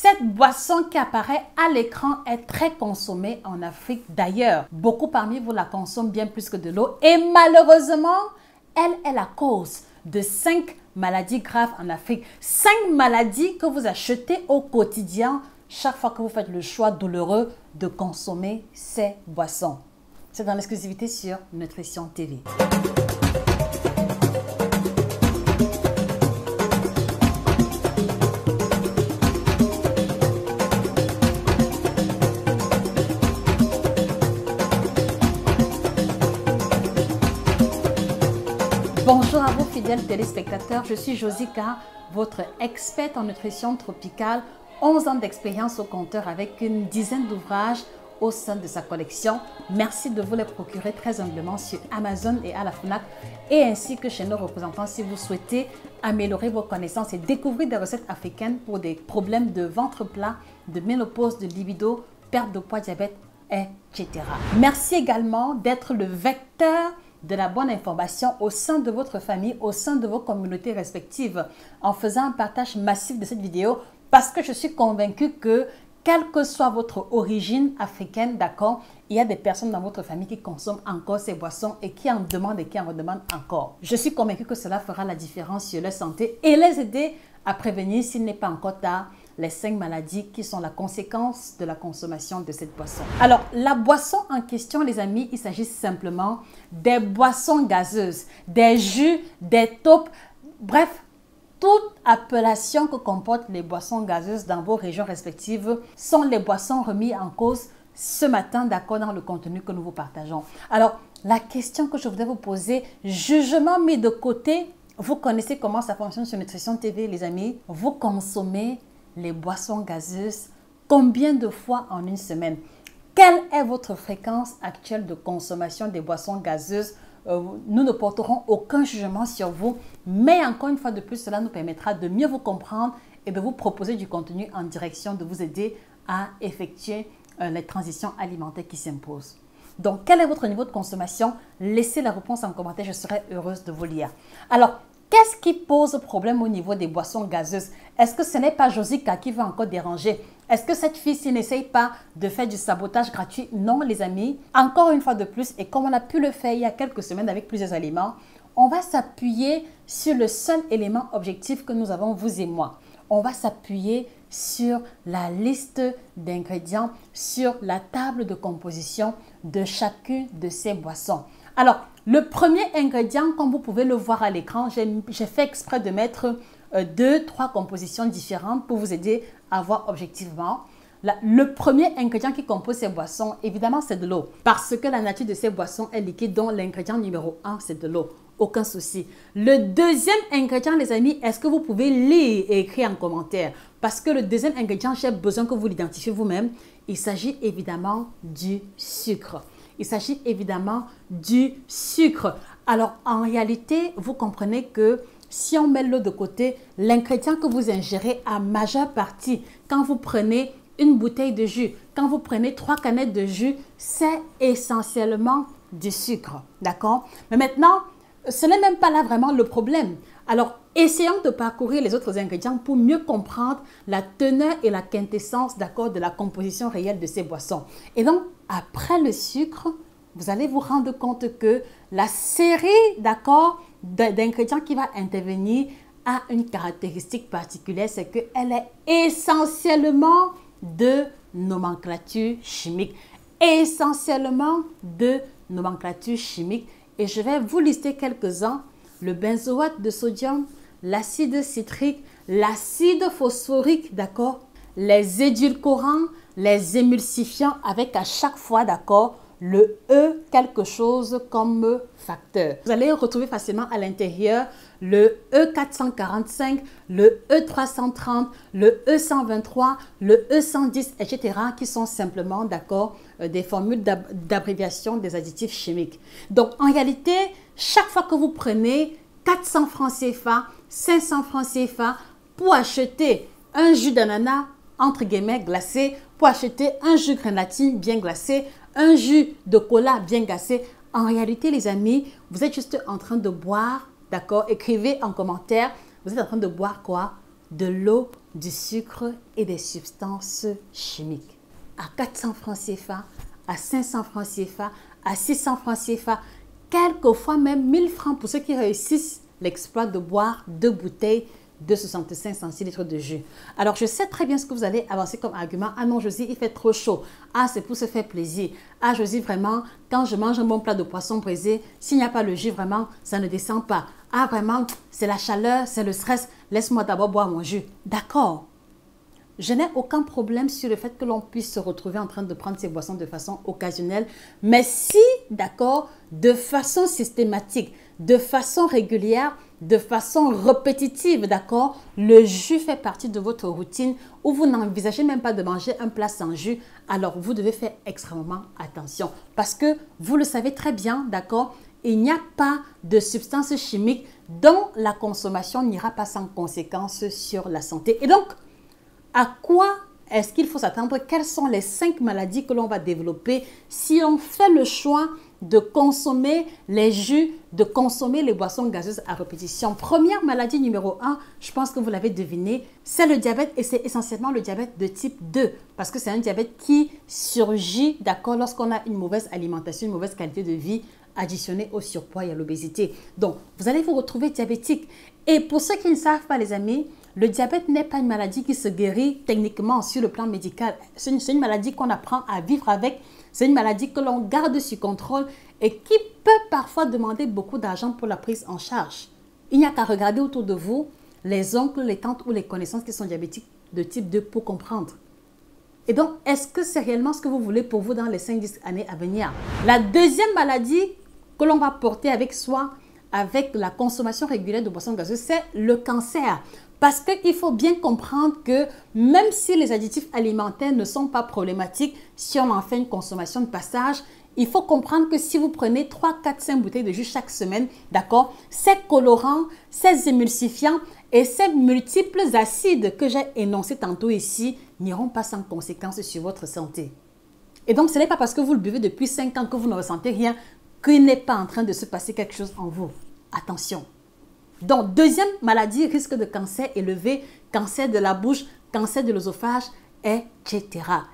Cette boisson qui apparaît à l'écran est très consommée en Afrique. D'ailleurs, beaucoup parmi vous la consomment bien plus que de l'eau. Et malheureusement, elle est la cause de 5 maladies graves en Afrique. 5 maladies que vous achetez au quotidien chaque fois que vous faites le choix douloureux de consommer ces boissons. C'est dans l'exclusivité sur Nutrition TV. Bonjour à vous fidèles téléspectateurs, je suis Josica, votre experte en nutrition tropicale, 11 ans d'expérience au compteur avec une dizaine d'ouvrages au sein de sa collection. Merci de vous les procurer très humblement sur Amazon et à la FNAC et ainsi que chez nos représentants si vous souhaitez améliorer vos connaissances et découvrir des recettes africaines pour des problèmes de ventre plat, de ménopause, de libido, perte de poids, diabète, etc. Merci également d'être le vecteur de la bonne information au sein de votre famille, au sein de vos communautés respectives, en faisant un partage massif de cette vidéo parce que je suis convaincue que, quelle que soit votre origine africaine, d'accord, il y a des personnes dans votre famille qui consomment encore ces boissons et qui en demandent et qui en redemandent encore. Je suis convaincue que cela fera la différence sur leur santé et les aider à prévenir, s'il n'est pas encore tard, les 5 maladies qui sont la conséquence de la consommation de cette boisson. Alors, la boisson en question, les amis, il s'agit simplement des boissons gazeuses, des jus, des taupes, bref, toute appellation que comportent les boissons gazeuses dans vos régions respectives sont les boissons remises en cause ce matin, d'accord, dans le contenu que nous vous partageons. Alors, la question que je voudrais vous poser, jugement mis de côté, vous connaissez comment ça fonctionne sur Nutrition TV, les amis. Vous consommez les boissons gazeuses combien de fois en une semaine? Quelle est votre fréquence actuelle de consommation des boissons gazeuses? Nous ne porterons aucun jugement sur vous, mais encore une fois de plus, cela nous permettra de mieux vous comprendre et de vous proposer du contenu en direction de vous aider à effectuer les transitions alimentaires qui s'imposent. Donc, quel est votre niveau de consommation? Laissez la réponse en commentaire, je serai heureuse de vous lire. Alors, qu'est-ce qui pose problème au niveau des boissons gazeuses? Est-ce que ce n'est pas Josica qui va encore déranger? Est-ce que cette fille-ci n'essaye pas de faire du sabotage gratuit? Non, les amis. Encore une fois de plus, et comme on a pu le faire il y a quelques semaines avec plusieurs aliments, on va s'appuyer sur le seul élément objectif que nous avons, vous et moi. On va s'appuyer sur la liste d'ingrédients, sur la table de composition de chacune de ces boissons. Alors, le premier ingrédient, comme vous pouvez le voir à l'écran, j'ai fait exprès de mettre 2-3 compositions différentes pour vous aider à voir objectivement. Le premier ingrédient qui compose ces boissons, évidemment, c'est de l'eau. Parce que la nature de ces boissons est liquide, donc l'ingrédient numéro 1, c'est de l'eau. Aucun souci. Le deuxième ingrédient, les amis, est-ce que vous pouvez lire et écrire en commentaire? Parce que le deuxième ingrédient, j'ai besoin que vous l'identifiez vous-même. Il s'agit évidemment du sucre. Il s'agit évidemment du sucre. Alors, en réalité, vous comprenez que si on met l'eau de côté, l'ingrédient que vous ingérez à majeure partie, quand vous prenez une bouteille de jus, quand vous prenez 3 canettes de jus, c'est essentiellement du sucre. D'accord? Mais maintenant, ce n'est même pas là vraiment le problème. Alors, essayons de parcourir les autres ingrédients pour mieux comprendre la teneur et la quintessence, d'accord, de la composition réelle de ces boissons. Et donc, après le sucre, vous allez vous rendre compte que la série, d'accord, d'ingrédients qui va intervenir a une caractéristique particulière, c'est qu'elle est essentiellement de nomenclature chimique. Essentiellement de nomenclature chimique. Et je vais vous lister quelques-uns. Le benzoate de sodium, l'acide citrique, l'acide phosphorique, d'accord, les édulcorants, les émulsifiants avec à chaque fois, d'accord, le E quelque chose comme facteur. Vous allez retrouver facilement à l'intérieur le E445, le E330, le E123, le E110, etc. qui sont simplement, d'accord, des formules d'abréviation des additifs chimiques. Donc, en réalité, chaque fois que vous prenez 400 francs CFA, 500 francs CFA pour acheter un jus d'ananas, entre guillemets, glacé, pour acheter un jus grenadine bien glacé, un jus de cola bien glacé, en réalité, les amis, vous êtes juste en train de boire, d'accord? Écrivez en commentaire, vous êtes en train de boire quoi? de l'eau, du sucre et des substances chimiques. À 400 francs CFA, à 500 francs CFA, à 600 francs CFA, quelquefois même 1000 francs pour ceux qui réussissent l'exploit de boire 2 bouteilles de 65 centilitres de jus. Alors, je sais très bien ce que vous allez avancer comme argument. Ah non, Josie, il fait trop chaud. Ah, c'est pour se faire plaisir. Ah, Josie, vraiment, quand je mange un bon plat de poisson braisé, s'il n'y a pas le jus, vraiment, ça ne descend pas. Ah, vraiment, c'est la chaleur, c'est le stress. Laisse-moi d'abord boire mon jus. D'accord. Je n'ai aucun problème sur le fait que l'on puisse se retrouver en train de prendre ces boissons de façon occasionnelle. Mais si, d'accord, de façon systématique, de façon régulière, de façon répétitive, d'accord, le jus fait partie de votre routine ou vous n'envisagez même pas de manger un plat sans jus, alors vous devez faire extrêmement attention. Parce que vous le savez très bien, d'accord, il n'y a pas de substances chimiques dont la consommation n'ira pas sans conséquence sur la santé. Et donc, à quoi est-ce qu'il faut s'attendre? Quelles sont les 5 maladies que l'on va développer si on fait le choix de consommer les jus, de consommer les boissons gazeuses à répétition? Première maladie numéro 1, je pense que vous l'avez deviné, c'est le diabète et c'est essentiellement le diabète de type 2 parce que c'est un diabète qui surgit, d'accord, lorsqu'on a une mauvaise alimentation, une mauvaise qualité de vie additionnée au surpoids et à l'obésité. Donc, vous allez vous retrouver diabétique. Et pour ceux qui ne savent pas, les amis, le diabète n'est pas une maladie qui se guérit techniquement sur le plan médical. C'est une maladie qu'on apprend à vivre avec. C'est une maladie que l'on garde sous contrôle et qui peut parfois demander beaucoup d'argent pour la prise en charge. Il n'y a qu'à regarder autour de vous les oncles, les tantes ou les connaissances qui sont diabétiques de type 2 pour comprendre. Et donc, est-ce que c'est réellement ce que vous voulez pour vous dans les 5-10 années à venir? La deuxième maladie que l'on va porter avec soi, avec la consommation régulière de boissons gazeuses, c'est le cancer. Parce qu'il faut bien comprendre que même si les additifs alimentaires ne sont pas problématiques, si on en fait une consommation de passage, il faut comprendre que si vous prenez 3, 4, 5 bouteilles de jus chaque semaine, d'accord, ces colorants, ces émulsifiants et ces multiples acides que j'ai énoncés tantôt ici n'iront pas sans conséquence sur votre santé. Et donc, ce n'est pas parce que vous le buvez depuis 5 ans que vous ne ressentez rien qu'il n'est pas en train de se passer quelque chose en vous. Attention. Donc, deuxième maladie, risque de cancer élevé, cancer de la bouche, cancer de l'œsophage, etc.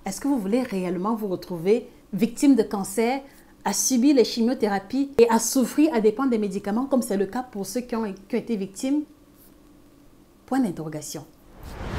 Est-ce que vous voulez réellement vous retrouver victime de cancer, à subir les chimiothérapies et à souffrir à dépendre des médicaments, comme c'est le cas pour ceux qui ont été victimes? Point d'interrogation.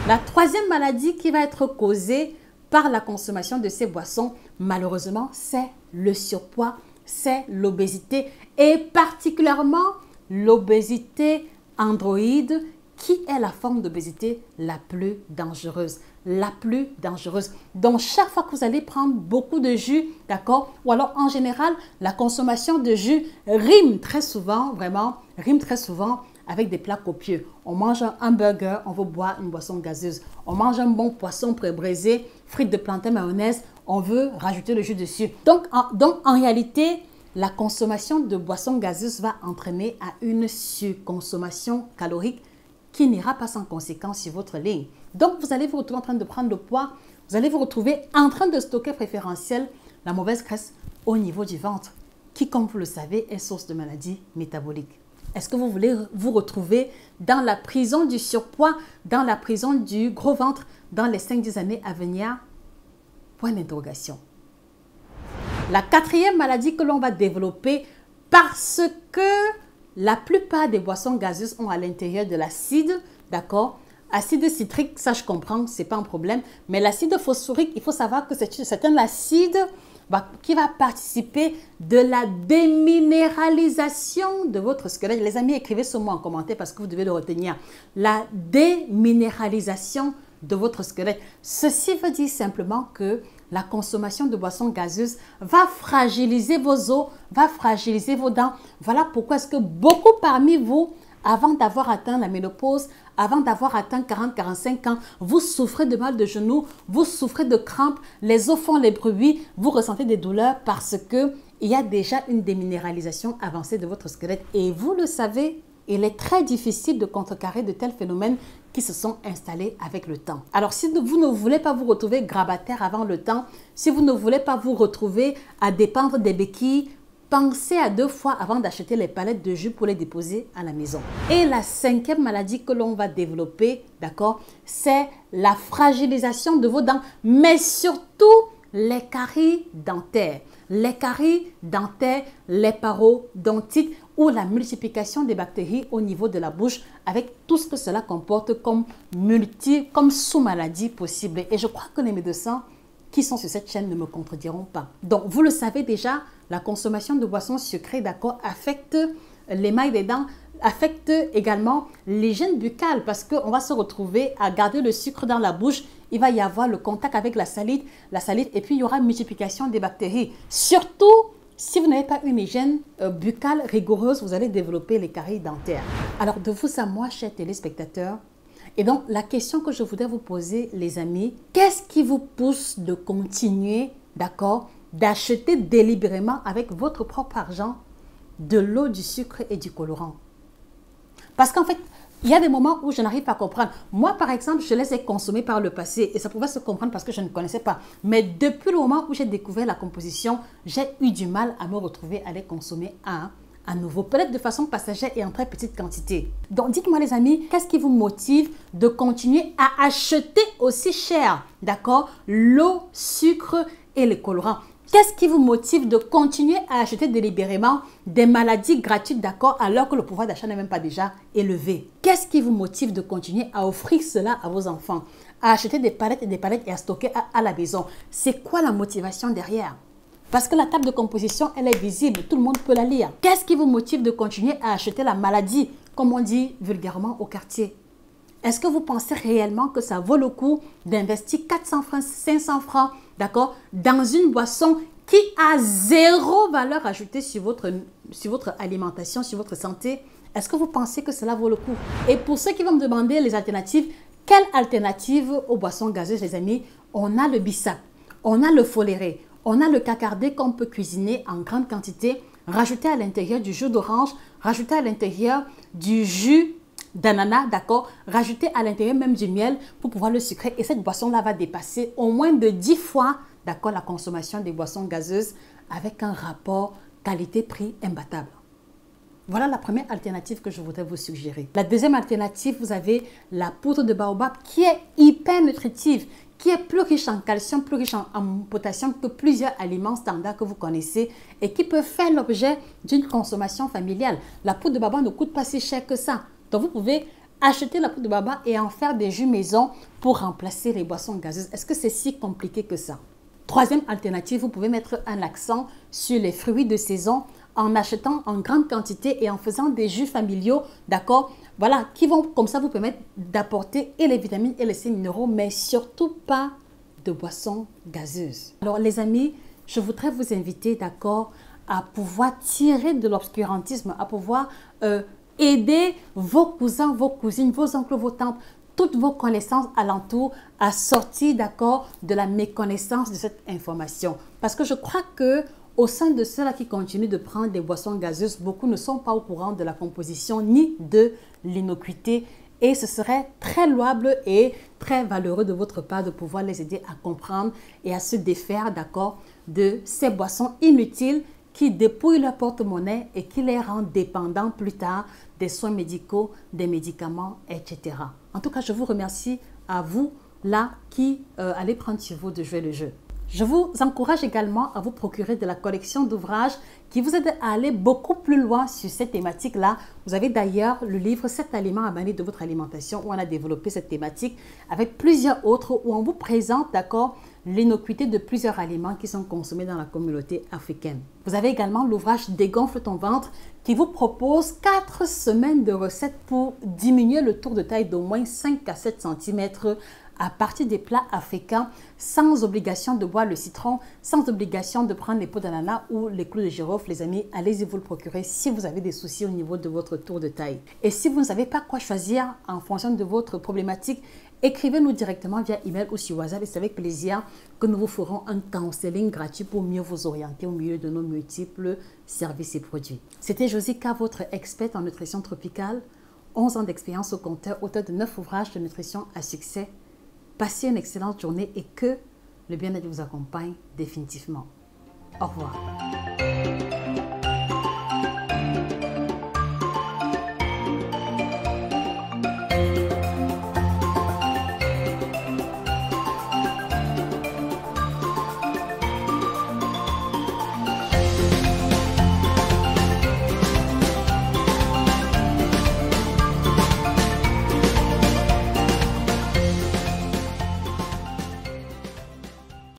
La troisième maladie qui va être causée par la consommation de ces boissons, malheureusement, c'est le surpoids, c'est l'obésité et particulièrement l'obésité androïde qui est la forme d'obésité la plus dangereuse. La plus dangereuse. Donc, chaque fois que vous allez prendre beaucoup de jus, d'accord, ou alors en général, la consommation de jus rime très souvent, vraiment, rime très souvent avec des plats copieux. On mange un burger, on veut boire une boisson gazeuse. On mange un bon poisson pré-braisé, frites de plantain mayonnaise, on veut rajouter le jus dessus. Donc en réalité, la consommation de boissons gazeuses va entraîner à une surconsommation calorique qui n'ira pas sans conséquence sur votre ligne. Donc, vous allez vous retrouver en train de prendre le poids, vous allez vous retrouver en train de stocker préférentiel la mauvaise graisse au niveau du ventre, qui, comme vous le savez, est source de maladies métaboliques. Est-ce que vous voulez vous retrouver dans la prison du surpoids, dans la prison du gros ventre dans les 5-10 années à venir? Point d'interrogation. La quatrième maladie que l'on va développer parce que la plupart des boissons gazeuses ont à l'intérieur de l'acide, d'accord? Acide citrique, ça je comprends, ce n'est pas un problème. Mais l'acide phosphorique, il faut savoir que c'est un acide qui va participer de la déminéralisation de votre squelette. Les amis, écrivez ce mot en commentaire parce que vous devez le retenir. La déminéralisation de votre squelette. Ceci veut dire simplement que la consommation de boissons gazeuses va fragiliser vos os, va fragiliser vos dents. Voilà pourquoi est-ce que beaucoup parmi vous, avant d'avoir atteint la ménopause, avant d'avoir atteint 40-45 ans, vous souffrez de mal de genoux, vous souffrez de crampes, les os font les bruits, vous ressentez des douleurs parce qu'il y a déjà une déminéralisation avancée de votre squelette. Et vous le savez, il est très difficile de contrecarrer de tels phénomènes qui se sont installés avec le temps. Alors, si vous ne voulez pas vous retrouver grabataire avant le temps, si vous ne voulez pas vous retrouver à dépendre des béquilles pensez à 2 fois avant d'acheter les palettes de jus pour les déposer à la maison. Et la 5e maladie que l'on va développer, d'accord, c'est la fragilisation de vos dents, mais surtout les caries dentaires. Les caries dentaires, les parodontites ou la multiplication des bactéries au niveau de la bouche avec tout ce que cela comporte comme sous-maladies possibles. Et je crois que les médecins qui sont sur cette chaîne ne me contrediront pas. Donc, vous le savez déjà, la consommation de boissons sucrées, d'accord, affecte l'émail des dents, affecte également l'hygiène buccale parce qu'on va se retrouver à garder le sucre dans la bouche. Il va y avoir le contact avec la salive et puis il y aura multiplication des bactéries. Surtout, si vous n'avez pas une hygiène buccale rigoureuse, vous allez développer les caries dentaires. Alors, de vous à moi, chers téléspectateurs, et donc, la question que je voudrais vous poser, les amis, qu'est-ce qui vous pousse de continuer, d'accord, d'acheter délibérément avec votre propre argent de l'eau, du sucre et du colorant? Parce qu'en fait, il y a des moments où je n'arrive pas à comprendre. Moi, par exemple, je les ai consommés par le passé et ça pouvait se comprendre parce que je ne connaissais pas. Mais depuis le moment où j'ai découvert la composition, j'ai eu du mal à me retrouver à les consommer à nouveau, peut-être de façon passagère et en très petite quantité. Donc, dites-moi les amis, qu'est-ce qui vous motive de continuer à acheter aussi cher, d'accord, l'eau, sucre et les colorants? Qu'est-ce qui vous motive de continuer à acheter délibérément des maladies gratuites, d'accord, alors que le pouvoir d'achat n'est même pas déjà élevé? Qu'est-ce qui vous motive de continuer à offrir cela à vos enfants, à acheter des palettes et à stocker à la maison? C'est quoi la motivation derrière? Parce que la table de composition, elle est visible, tout le monde peut la lire. Qu'est-ce qui vous motive de continuer à acheter la maladie, comme on dit vulgairement au quartier? Est-ce que vous pensez réellement que ça vaut le coup d'investir 400 francs, 500 francs, d'accord, dans une boisson qui a zéro valeur ajoutée sur votre alimentation, sur votre santé? Est-ce que vous pensez que cela vaut le coup? Et pour ceux qui vont me demander les alternatives, quelle alternative aux boissons gazeuses, les amis? On a le bissap, on a le foléré, on a le cacardé qu'on peut cuisiner en grande quantité, rajouter à l'intérieur du jus d'orange, rajouter à l'intérieur du jus d'ananas, d'accord, rajouter à l'intérieur même du miel pour pouvoir le sucrer. Et cette boisson-là va dépasser au moins de 10 fois, d'accord, la consommation des boissons gazeuses avec un rapport qualité-prix imbattable. Voilà la première alternative que je voudrais vous suggérer. La deuxième alternative, vous avez la poudre de baobab qui est hyper nutritive, qui est plus riche en calcium, plus riche en potassium que plusieurs aliments standards que vous connaissez et qui peut faire l'objet d'une consommation familiale. La poudre de baobab ne coûte pas si cher que ça. Donc, vous pouvez acheter la poudre de baobab et en faire des jus maison pour remplacer les boissons gazeuses. Est-ce que c'est si compliqué que ça? Troisième alternative, vous pouvez mettre un accent sur les fruits de saison en achetant en grande quantité et en faisant des jus familiaux, d'accord? Voilà, qui vont comme ça vous permettre d'apporter et les vitamines et les sels minéraux, mais surtout pas de boissons gazeuses. Alors les amis, je voudrais vous inviter, d'accord, à pouvoir tirer de l'obscurantisme, à pouvoir aider vos cousins, vos cousines, vos oncles, vos tantes, toutes vos connaissances alentour à sortir, d'accord, de la méconnaissance de cette information. Parce que je crois que au sein de ceux-là qui continuent de prendre des boissons gazeuses, beaucoup ne sont pas au courant de la composition ni de l'innocuité. Et ce serait très louable et très valeureux de votre part de pouvoir les aider à comprendre et à se défaire, d'accord, de ces boissons inutiles qui dépouillent leur porte-monnaie et qui les rendent dépendants plus tard des soins médicaux, des médicaments, etc. En tout cas, je vous remercie à vous, là, qui allez prendre sur vous de jouer le jeu. Je vous encourage également à vous procurer de la collection d'ouvrages qui vous aide à aller beaucoup plus loin sur cette thématique-là. Vous avez d'ailleurs le livre « 7 aliments à bannir de votre alimentation » où on a développé cette thématique avec plusieurs autres où on vous présente, d'accord, l'innocuité de plusieurs aliments qui sont consommés dans la communauté africaine. Vous avez également l'ouvrage « Dégonfle ton ventre » qui vous propose 4 semaines de recettes pour diminuer le tour de taille d'au moins 5 à 7 cm à partir des plats africains, sans obligation de boire le citron, sans obligation de prendre les peaux d'ananas ou les clous de girofle. Les amis, allez-y vous le procurer si vous avez des soucis au niveau de votre tour de taille. Et si vous ne savez pas quoi choisir en fonction de votre problématique, écrivez-nous directement via email ou sur WhatsApp et c'est avec plaisir que nous vous ferons un counseling gratuit pour mieux vous orienter au milieu de nos multiples services et produits. C'était Josica, votre experte en nutrition tropicale, 11 ans d'expérience au compteur, auteur de 9 ouvrages de nutrition à succès. Passez une excellente journée et que le bien-être vous accompagne définitivement. Au revoir.